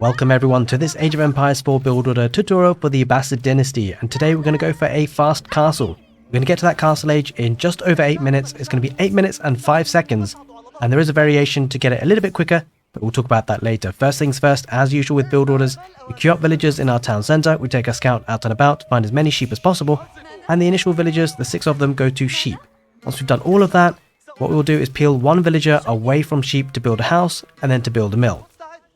Welcome everyone to this Age of Empires 4 build order tutorial for the Abbasid dynasty, and today we're going to go for a fast castle. We're going to get to that castle age in just over 8 minutes. It's going to be 8 minutes and 5 seconds, and there is a variation to get it a little bit quicker, but we'll talk about that later. First things first, as usual with build orders, we queue up villagers in our town centre, we take a scout out and about to find as many sheep as possible, and the initial villagers, the 6 of them, go to sheep. Once we've done all of that, what we'll do is peel one villager away from sheep to build a house, and then to build a mill.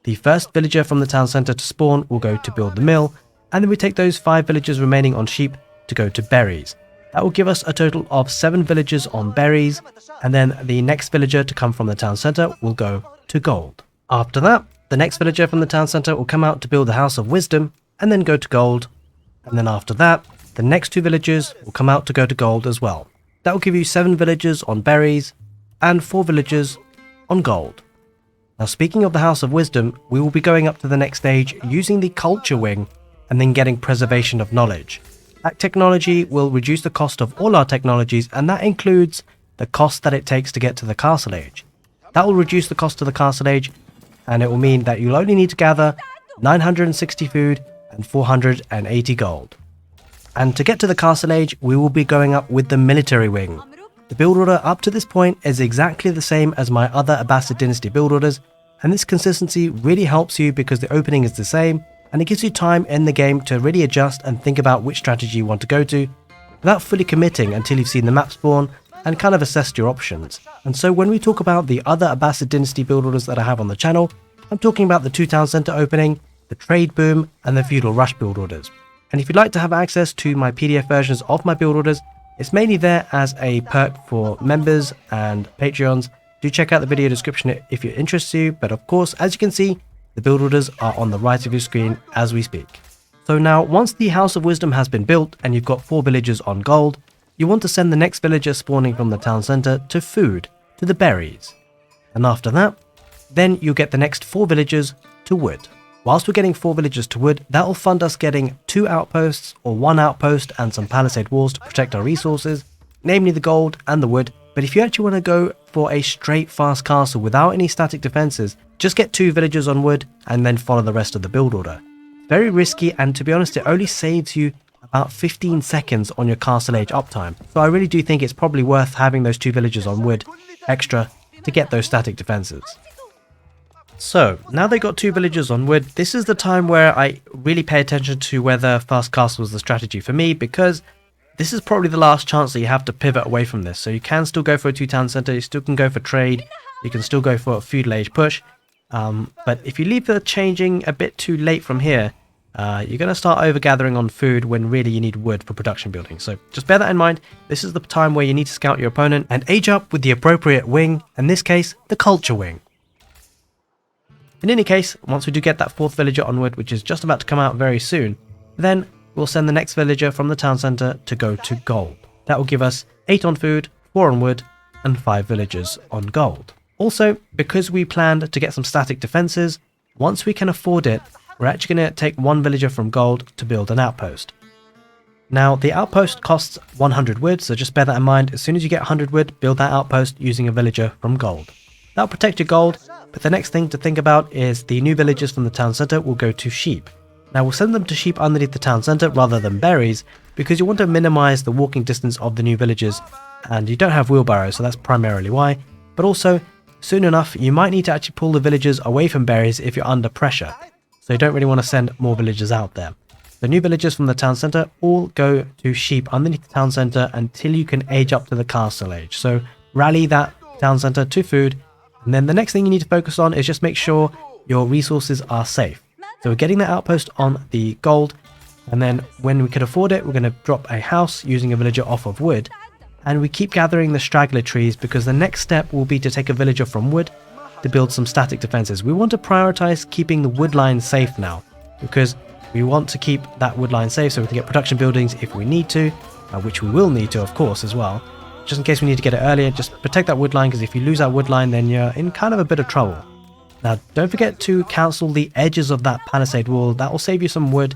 The first villager from the town centre to spawn will go to build the mill, and then we take those 5 villagers remaining on sheep to go to berries. That will give us a total of 7 villagers on berries, and then the next villager to come from the town centre will go to gold. After that, the next villager from the town centre will come out to build the House of Wisdom, and then go to gold, and then after that, the next 2 villagers will come out to go to gold as well. That will give you 7 villagers on berries, and 4 villagers on gold. Now, speaking of the House of Wisdom, we will be going up to the next stage using the Culture Wing and then getting Preservation of Knowledge. That technology will reduce the cost of all our technologies, and that includes the cost that it takes to get to the Castle Age. That will reduce the cost of the Castle Age, and it will mean that you'll only need to gather 960 food and 480 gold. And to get to the Castle Age, we will be going up with the Military Wing. The build order up to this point is exactly the same as my other Abbasid dynasty build orders, and this consistency really helps you because the opening is the same, and it gives you time in the game to really adjust and think about which strategy you want to go to, without fully committing until you've seen the map spawn and kind of assessed your options. And so when we talk about the other Abbasid dynasty build orders that I have on the channel, I'm talking about the 2 town centre opening, the trade boom, and the feudal rush build orders. And if you'd like to have access to my PDF versions of my build orders, it's mainly there as a perk for members and Patreons. Do check out the video description if it interests you, but of course, as you can see, the build orders are on the right of your screen as we speak. So now, once the House of Wisdom has been built and you've got 4 villagers on gold, you want to send the next villager spawning from the town centre to food, to the berries. And after that, then you get the next 4 villagers to wood. Whilst we're getting 4 villagers to wood, that will fund us getting 2 outposts or 1 outpost and some palisade walls to protect our resources, namely the gold and the wood. But if you actually want to go for a straight fast castle without any static defenses, just get 2 villagers on wood and then follow the rest of the build order. Very risky, and to be honest, it only saves you about 15 seconds on your castle age uptime. So I really do think it's probably worth having those 2 villagers on wood extra to get those static defenses. So, now they got 2 villagers on wood, this is the time where I really pay attention to whether fast castle is the strategy for me, because this is probably the last chance that you have to pivot away from this. So you can still go for a 2 town centre, you still can go for trade, you can still go for a feudal age push, but if you leave the changing a bit too late from here, you're going to start overgathering on food when really you need wood for production building. So just bear that in mind. This is the time where you need to scout your opponent and age up with the appropriate wing, in this case, the Culture Wing. In any case, once we do get that 4th villager on wood, which is just about to come out very soon, then we'll send the next villager from the town centre to go to gold. That will give us 8 on food, 4 on wood, and 5 villagers on gold. Also, because we planned to get some static defences, once we can afford it, we're actually going to take 1 villager from gold to build an outpost. Now, the outpost costs 100 wood, so just bear that in mind. As soon as you get 100 wood, build that outpost using a villager from gold. That'll protect your gold, but the next thing to think about is the new villagers from the town centre will go to sheep. Now, we'll send them to sheep underneath the town centre rather than berries, because you want to minimise the walking distance of the new villagers, and you don't have wheelbarrows, so that's primarily why. But also, soon enough, you might need to actually pull the villagers away from berries if you're under pressure, so you don't really want to send more villagers out there. The new villagers from the town centre all go to sheep underneath the town centre until you can age up to the castle age. So rally that town centre to food, and then the next thing you need to focus on is just make sure your resources are safe. So we're getting that outpost on the gold, and then when we can afford it, we're going to drop a house using a villager off of wood, and we keep gathering the straggler trees because the next step will be to take a villager from wood to build some static defenses. We want to prioritize keeping the wood line safe now, because we want to keep that wood line safe so we can get production buildings if we need to, which we will need to, of course, as well. Just in case we need to get it earlier, just protect that wood line, because if you lose that wood line, then you're in kind of a bit of trouble. Now, don't forget to cancel the edges of that palisade wall. That will save you some wood.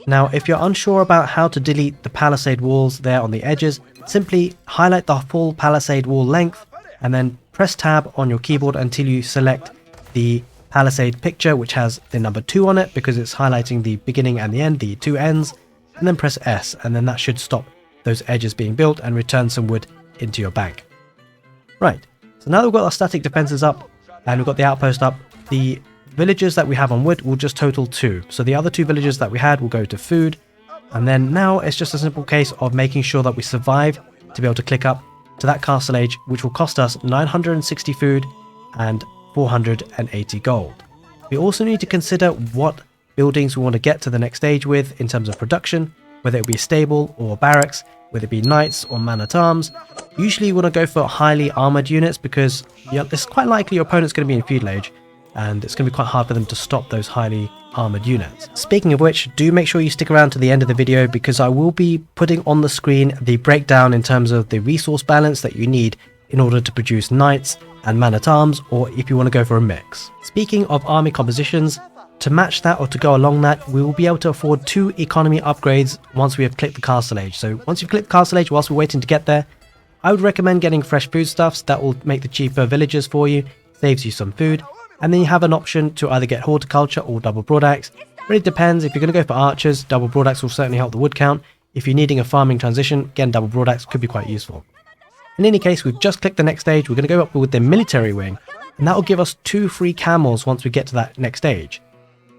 Now, if you're unsure about how to delete the palisade walls there on the edges, simply highlight the full palisade wall length and then press tab on your keyboard until you select the palisade picture which has the number 2 on it because it's highlighting the beginning and the end, the two ends, and then press S, and then that should stop those edges being built and return some wood into your bank. Right, so now that we've got our static defenses up and we've got the outpost up, the villagers that we have on wood will just total 2. So the other 2 villagers that we had will go to food, and then now it's just a simple case of making sure that we survive to be able to click up to that castle age, which will cost us 960 food and 480 gold. We also need to consider what buildings we want to get to the next stage with in terms of production, whether it be stable or barracks, whether it be knights or man at arms. Usually you want to go for highly armored units because it's quite likely your opponent's going to be in feudal age, and it's going to be quite hard for them to stop those highly armored units. Speaking of which, do make sure you stick around to the end of the video because I will be putting on the screen the breakdown in terms of the resource balance that you need in order to produce knights and man-at-arms, or if you want to go for a mix. Speaking of army compositions, to match that or to go along that, we will be able to afford 2 economy upgrades once we have clicked the castle age. So once you've clicked the castle age, whilst we're waiting to get there, I would recommend getting fresh foodstuffs. That will make the cheaper villagers for you, saves you some food. And then you have an option to either get horticulture or double broadaxe. Really depends. If you're going to go for archers, double broadaxe will certainly help the wood count. If you're needing a farming transition, again, double broadaxe could be quite useful. In any case, we've just clicked the next stage. We're going to go up with the military wing, and that will give us 2 free camels once we get to that next stage.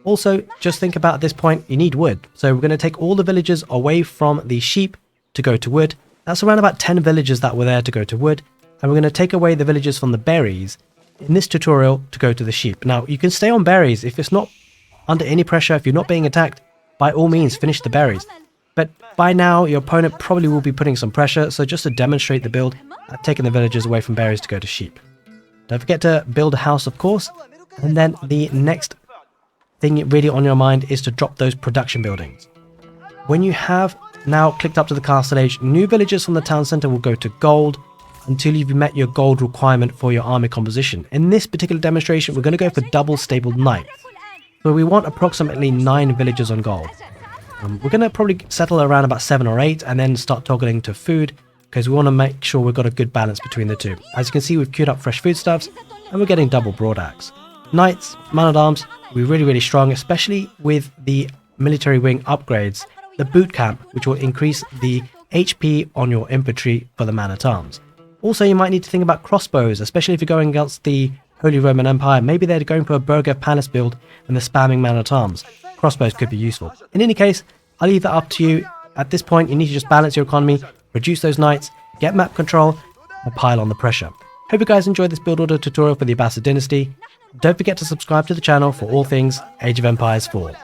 Also, just think about at this point, you need wood. So we're going to take all the villagers away from the sheep to go to wood. That's around about 10 villagers that were there to go to wood. And we're going to take away the villagers from the berries in this tutorial to go to the sheep. Now, you can stay on berries if it's not under any pressure. If you're not being attacked, by all means, finish the berries. But by now, your opponent probably will be putting some pressure. So just to demonstrate the build, I've taken the villagers away from berries to go to sheep. Don't forget to build a house, of course. And then the next thing really on your mind is to drop those production buildings. When you have now clicked up to the castle age, new villagers from the town center will go to gold until you've met your gold requirement for your army composition. In this particular demonstration, we're going to go for double stabled knights. So we want approximately 9 villagers on gold. We're going to probably settle around about 7 or 8 and then start toggling to food because we want to make sure we've got a good balance between the two. As you can see, we've queued up fresh foodstuffs and we're getting double broadaxe. Knights, man-at-arms, we're really strong, especially with the military wing upgrades, the boot camp, which will increase the HP on your infantry for the man-at-arms. Also, you might need to think about crossbows, especially if you're going against the Holy Roman Empire. Maybe they're going for a Burger Palace build and they're spamming man-at-arms. Crossbows could be useful. In any case, I'll leave that up to you. At this point, you need to just balance your economy, reduce those knights, get map control, and pile on the pressure. Hope you guys enjoyed this build order tutorial for the Abbasid dynasty. Don't forget to subscribe to the channel for all things Age of Empires 4.